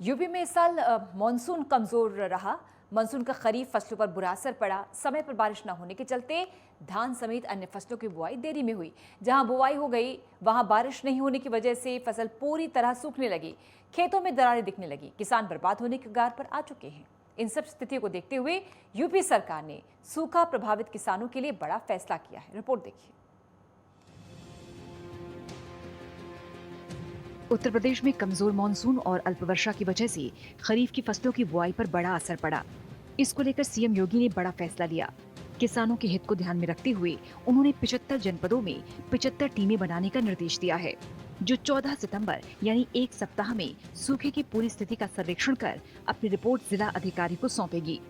UP में इस साल मानसून कमजोर रहा। मानसून का खरीफ फसलों पर बुरा असर पड़ा। समय पर बारिश न होने के चलते धान समेत अन्य फसलों की बुआई देरी में हुई। जहां बुआई हो गई वहां बारिश नहीं होने की वजह से फसल पूरी तरह सूखने लगी। खेतों में दरारें दिखने लगी। किसान बर्बाद होने के कगार पर आ चुके हैं। इन सब स्थितियों को देखते हुए यूपी सरकार ने सूखा प्रभावित किसानों के लिए बड़ा फैसला किया है। रिपोर्ट देखिए। उत्तर प्रदेश में कमजोर मानसून और अल्पवर्षा की वजह से खरीफ की फसलों की बुआई पर बड़ा असर पड़ा। इसको लेकर सीएम योगी ने बड़ा फैसला लिया। किसानों के हित को ध्यान में रखते हुए उन्होंने 75 जनपदों में 75 टीमें बनाने का निर्देश दिया है, जो 14 सितंबर यानी एक सप्ताह में सूखे की पूरी स्थिति का सर्वेक्षण कर अपनी रिपोर्ट जिला अधिकारी को सौंपेगी।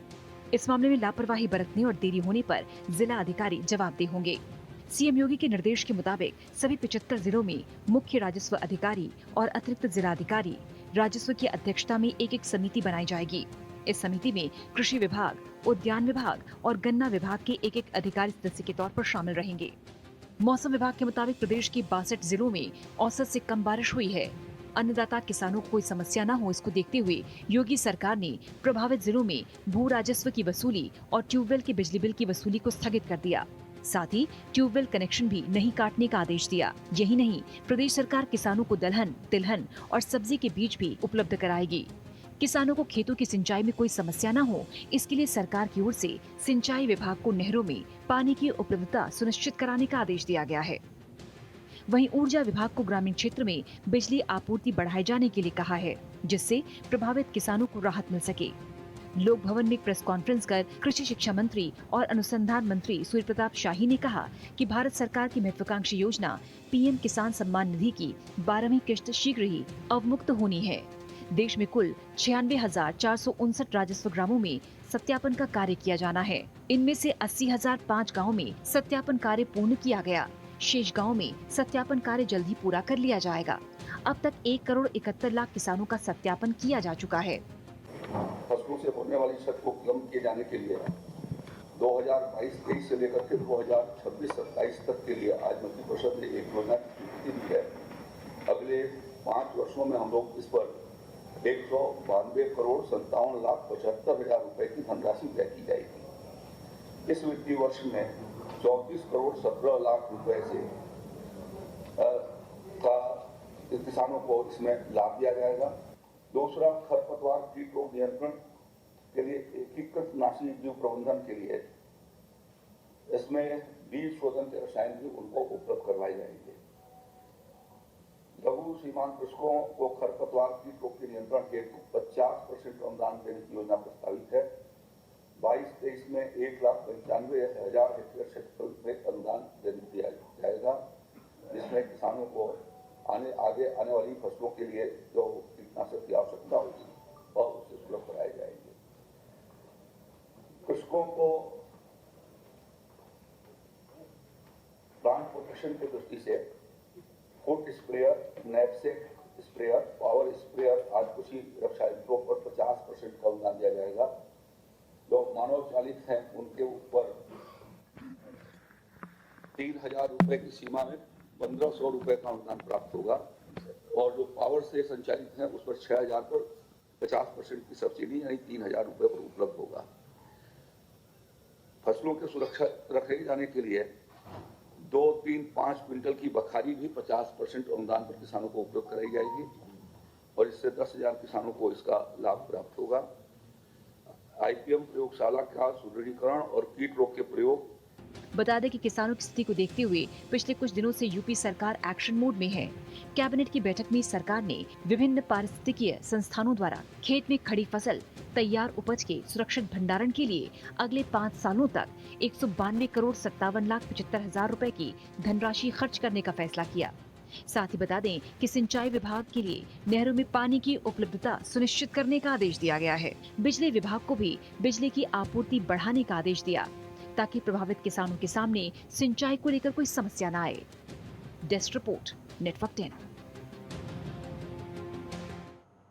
इस मामले में लापरवाही बरतने और देरी होने पर जिला अधिकारी जवाबदेह होंगे। सीएम योगी के निर्देश के मुताबिक सभी 75 जिलों में मुख्य राजस्व अधिकारी और अतिरिक्त जिलाधिकारी राजस्व की अध्यक्षता में एक समिति बनाई जाएगी। इस समिति में कृषि विभाग, उद्यान विभाग और गन्ना विभाग के एक अधिकारी सदस्य के तौर पर शामिल रहेंगे। मौसम विभाग के मुताबिक प्रदेश के 62 जिलों में औसत से कम बारिश हुई है। अन्नदाता किसानों को कोई समस्या न हो, इसको देखते हुए योगी सरकार ने प्रभावित जिलों में भू राजस्व की वसूली और ट्यूबवेल के बिजली बिल की वसूली को स्थगित कर दिया। साथ ही ट्यूबवेल कनेक्शन भी नहीं काटने का आदेश दिया। यही नहीं, प्रदेश सरकार किसानों को दलहन, तिलहन और सब्जी के बीज भी उपलब्ध कराएगी। किसानों को खेतों की सिंचाई में कोई समस्या न हो, इसके लिए सरकार की ओर से सिंचाई विभाग को नहरों में पानी की उपलब्धता सुनिश्चित कराने का आदेश दिया गया है। वहीं ऊर्जा विभाग को ग्रामीण क्षेत्र में बिजली आपूर्ति बढ़ाए जाने के लिए कहा है, जिससे प्रभावित किसानों को राहत मिल सके। लोक भवन में प्रेस कॉन्फ्रेंस कर कृषि शिक्षा मंत्री और अनुसंधान मंत्री सूर्य प्रताप शाही ने कहा कि भारत सरकार की महत्वाकांक्षी योजना पीएम किसान सम्मान निधि की 12वीं किश्त शीघ्र ही अवमुक्त होनी है। देश में कुल 96,459 राजस्व ग्रामों में सत्यापन का कार्य किया जाना है। इनमें से 80,005 गाँव में सत्यापन कार्य पूर्ण किया गया। शेष गाँव में सत्यापन कार्य जल्द ही पूरा कर लिया जाएगा। अब तक 1,71,00,000 किसानों का सत्यापन किया जा चुका है। फसलों से होने वाली क्षति को कम किए जाने के लिए 2022-23 से लेकर के 2026-27 तक के लिए आज मंत्रिपरिषद ने एक योजना की स्वीकृति दी है। अगले 5 वर्षों में हम लोग इस पर 192,57,75,75,000 रुपए की धनराशि तय की जाएगी। इस वित्तीय वर्ष में 34,17,00,000 रुपए से का किसानों को इसमें लाभ दिया जाएगा। दूसरा, खरपतवार कीट रोग नियंत्रण के लिए एकीकृत नाशी जीव प्रबंधन के लिए इसमें बीज शोधन के रसायन भी उनको उपलब्ध करवाए जाएंगे। लघु सीमांत कृषकों को खरपतवार कीट रोग के नियंत्रण हेतु 50% अनुदान देने की योजना प्रस्तावित है। 22-23 में 1,95,000 हेक्टेयर क्षेत्रफल में अनुदान दिया जाएगा, जिसमें किसानों को आगे आने वाली फसलों के लिए जो कीटनाशक की आवश्यकता होगी और उससे सुलभ कराए जाएंगे। कृषकों को प्लांट प्रोटेक्शन की दृष्टि से foot sprayer, knapsack sprayer, power sprayer आदि कृषि रक्षा यंत्रों पर 50% का अनुदान दिया जाएगा। जो मानव चालित हैं उनके ऊपर 3,000 रुपए की सीमा में 1,500 रुपए का अनुदान प्राप्त होगा और जो पावर से संचालित हैं उस पर 6,000 पर 50% की सब्सिडी यानी 3,000 रुपए पर उपलब्ध होगा। फसलों के सुरक्षा रखे जाने के लिए 2, 3, 5 क्विंटल की बखारी भी 50% अनुदान पर किसानों को उपलब्ध कराई जाएगी और इससे 10,000 किसानों को इसका लाभ प्राप्त होगा। आईपीएम प्रयोगशाला का सुदृढ़ीकरण और कीट रोग के प्रयोग। बता दें कि किसानों की स्थिति को देखते हुए पिछले कुछ दिनों से यूपी सरकार एक्शन मोड में है। कैबिनेट की बैठक में सरकार ने विभिन्न पारिस्थितिकीय संस्थानों द्वारा खेत में खड़ी फसल तैयार उपज के सुरक्षित भंडारण के लिए अगले 5 सालों तक 192,57,75,000 रुपए की धनराशि खर्च करने का फैसला किया। साथ ही बता दें कि सिंचाई विभाग के लिए नहरों में पानी की उपलब्धता सुनिश्चित करने का आदेश दिया गया है। बिजली विभाग को भी बिजली की आपूर्ति बढ़ाने का आदेश दिया, ताकि प्रभावित किसानों के सामने सिंचाई को लेकर कोई समस्या न आए। Desk report, network 10।